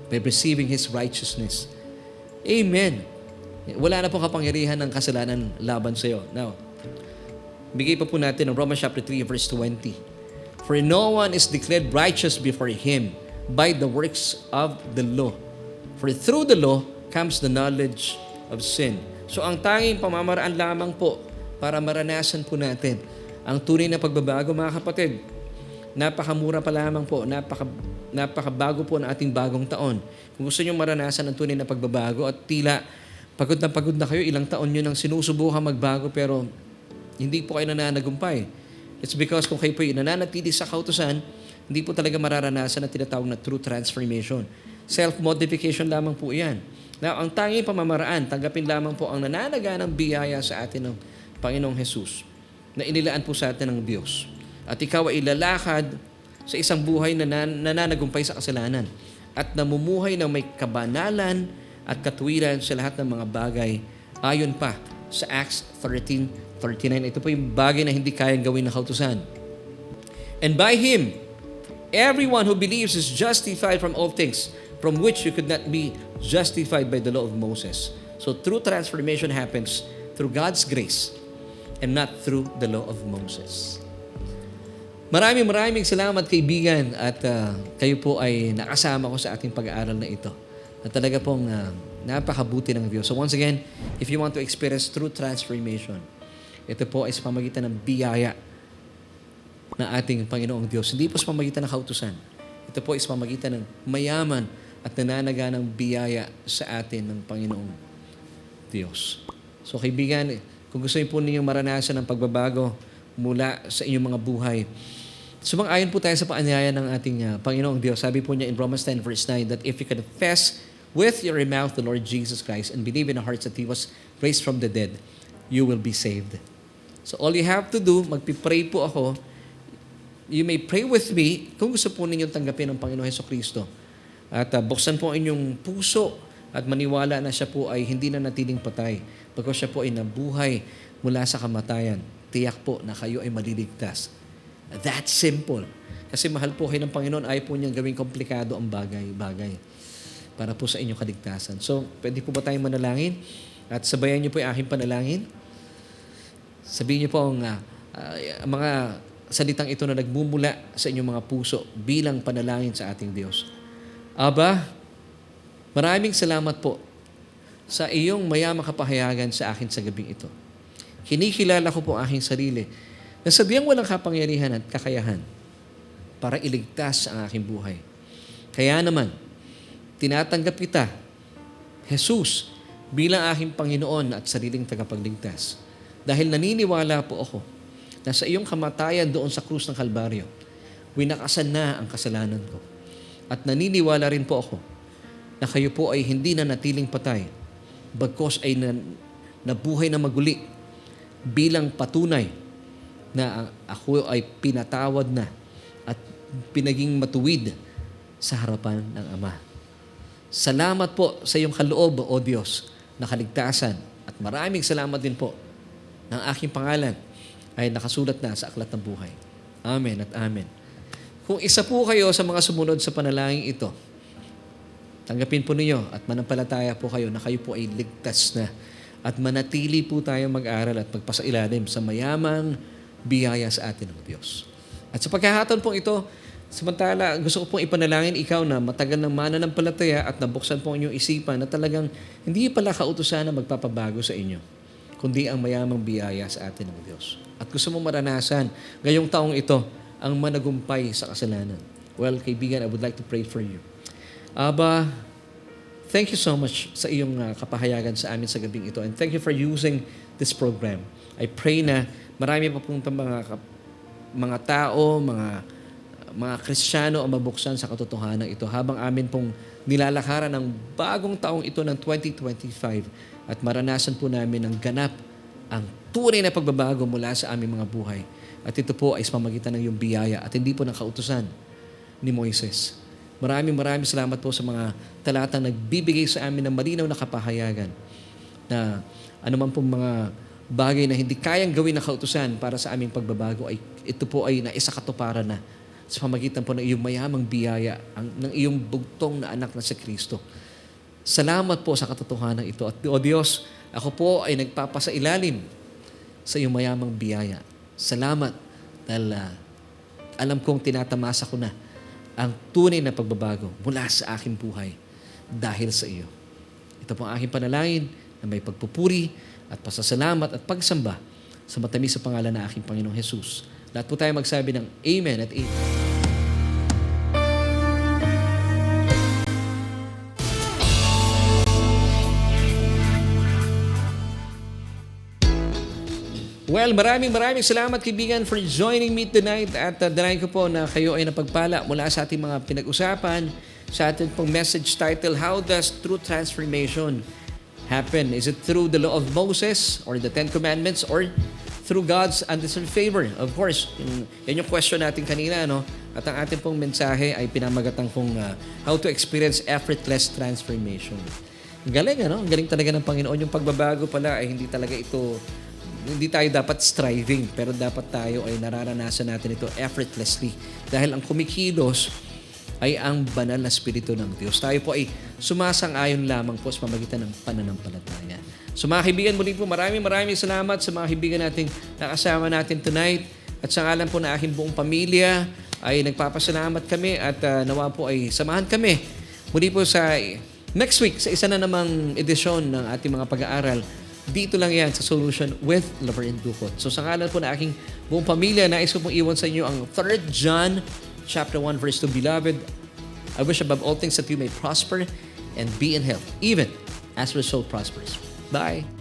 By receiving His righteousness. Amen. Wala na pong kapangyarihan ng kasalanan laban sa iyo. Now, bigay pa po natin ang Romans chapter 3 verse 20. For no one is declared righteous before Him by the works of the law. For through the law comes the knowledge of sin. So ang tanging pamamaraan lamang po para maranasan po natin ang tunay na pagbabago, mga kapatid. Napakamura pa lamang po, napakabago po ng ating bagong taon. Kung gusto nyo maranasan ang tunay na pagbabago at tila pagod na kayo, ilang taon nyo nang sinusubukan magbago pero hindi po kayo nananagumpay. It's because kung kayo po nananatili sa kautusan, hindi po talaga mararanasan ang tinatawag na true transformation. Self-modification lamang po yan. Now, ang tanging pamamaraan, tanggapin lamang po ang nananaganang biyaya sa atin ng Panginoong Jesus na inilaan po sa atin ng Diyos. At ikaw ay ilalakad sa isang buhay na nananagumpay sa kasalanan at namumuhay na may kabanalan at katuwiran sa lahat ng mga bagay ayon pa sa Acts 13:39. Ito po yung bagay na hindi kayang gawin ng kautusan. And by Him, everyone who believes is justified from all things from which you could not be justified by the law of Moses. So true transformation happens through God's grace and not through the law of Moses. Maraming salamat kaibigan at kayo po ay nakasama ko sa ating pag-aaral na ito. At talaga pong napakabuti ng Diyos. So once again, if you want to experience true transformation, ito po ay sa pamagitan ng biyaya na ating Panginoong Diyos. Hindi po sa pamagitan ng kautusan. Ito po ay sa pamagitan ng mayaman at nananaganang biyaya sa atin ng Panginoong Diyos. So kaibigan, kung gusto niyo po ninyong maranasan ang pagbabago mula sa inyong mga buhay, sumang-ayon po tayo sa paanyaya ng ating Panginoong Diyos. Sabi po niya in Romans 10 verse 9 that if you confess with your mouth the Lord Jesus Christ and believe in your hearts that He was raised from the dead, you will be saved. So all you have to do, magpipray po ako. You may pray with me kung gusto po ninyong tanggapin ang Panginoong Hesukristo. At buksan po ang inyong puso at maniwala na siya po ay hindi na natiling patay. Pagkos siya po ay nabuhay mula sa kamatayan, tiyak po na kayo ay maliligtas. That's simple. Kasi mahal po kayo ng Panginoon, ayaw po niyang gawing komplikado ang bagay-bagay para po sa inyong kaligtasan. So, pwede po ba tayong manalangin? At sabayan niyo po yung aking panalangin. Sabihin niyo po ang mga salitang ito na nagmumula sa inyong mga puso bilang panalangin sa ating Diyos. Aba, maraming salamat po sa iyong mayamang kapahayagan sa akin sa gabing ito. Kinikilala ko po ang aking sarili na sabiang walang kapangyarihan at kakayahan para iligtas ang aking buhay. Kaya naman, tinatanggap kita, Jesus, bilang aking Panginoon at sariling tagapagligtas. Dahil naniniwala po ako na sa iyong kamatayan doon sa krus ng Kalbaryo, winakasan na ang kasalanan ko. At naniniwala rin po ako na kayo po ay hindi na natiling patay, bagkos ay nabuhay na maguli bilang patunay na ako ay pinatawad na at pinaging matuwid sa harapan ng Ama. Salamat po sa iyong kaloob, O Diyos, na kaligtasan. At maraming salamat din po ng aking pangalan ay nakasulat na sa aklat ng buhay. Amen at amen. Kung isa po kayo sa mga sumunod sa panalangin ito, tanggapin po ninyo at manampalataya po kayo na kayo po ay ligtas na at manatili po tayo mag-aral at magpasailalim sa mayamang biyaya sa atin ng Diyos. At sa pagkakataon pong ito, Samantala, gusto ko pong ipanalangin ikaw na matagal ng mananampalataya at nabuksan po ang inyong isipan na talagang hindi pala kautusan na magpapabago sa inyo, kundi ang mayamang biyaya sa atin ng Diyos. At gusto mo maranasan ngayong taong ito ang managumpay sa kasalanan. Well, kaibigan, I would like to pray for you. Aba, thank you so much sa iyong kapahayagan sa amin sa gabing ito. And thank you for using this program. I pray na marami pa pong mga tao, mga Kristiyano ang mabuksan sa katotohanan ito habang amin pong nilalakaran ng bagong taong ito ng 2025 at maranasan po namin ng ganap ang tunay na pagbabago mula sa aming mga buhay. At ito po ay sa pamagitan ng iyong biyaya at hindi po ng kautusan ni Moises. Maraming salamat po sa mga talatang nagbibigay sa amin ng malinaw na kapahayagan na anuman pong mga bagay na hindi kayang gawin ng kautusan para sa aming pagbabago ay ito po ay naisakatuparan na sa pamagitan po ng iyong mayamang biyaya ng iyong bugtong na anak na si Kristo. Salamat po sa katotohanan ito. At o Diyos, ako po ay nagpapasailalim sa iyong mayamang biyaya. Salamat dahil alam kong tinatamasa ko na ang tunay na pagbabago mula sa aking buhay dahil sa iyo. Ito po ang aking panalangin na may pagpupuri at pasasalamat at pagsamba sa matamis sa pangalan ng aking Panginoong Jesus. Lahat po tayo magsabi ng Amen at Amen. Well, maraming salamat kaibigan for joining me tonight at danahin ko po na kayo ay napagpala mula sa ating mga pinag-usapan sa ating pong message title, How Does True Transformation Happen? Is it through the law of Moses or the Ten Commandments or through God's undeserved favor? Of course, yan yung question natin kanina, no? At ang ating pong mensahe ay pinamagatan kong how to experience effortless transformation. Ang galing, ano? Ang galing talaga ng Panginoon. Yung pagbabago pala ay hindi tayo dapat striving, pero dapat tayo ay nararanasan natin ito effortlessly. Dahil ang kumikilos ay ang banal na Espiritu ng Diyos. Tayo po ay sumasang-ayon lamang po sa pamagitan ng pananampalataya. So mga kaibigan, muli po maraming salamat sa mga kaibigan nating nakasama natin tonight. At sa ngalan po na aking buong pamilya ay nagpapasalamat kami at nawa po ay samahan kami muli po sa next week sa isa na namang edisyon ng ating mga pag-aaral. Dito lang yan sa Solution with Laverne Ducot. So sa ngalan po na aking buong pamilya, nais ko pong iwan sa inyo ang 3 John chapter 1 verse 2. Beloved, I wish above all things that you may prosper and be in health, even as your soul prospers. Bye.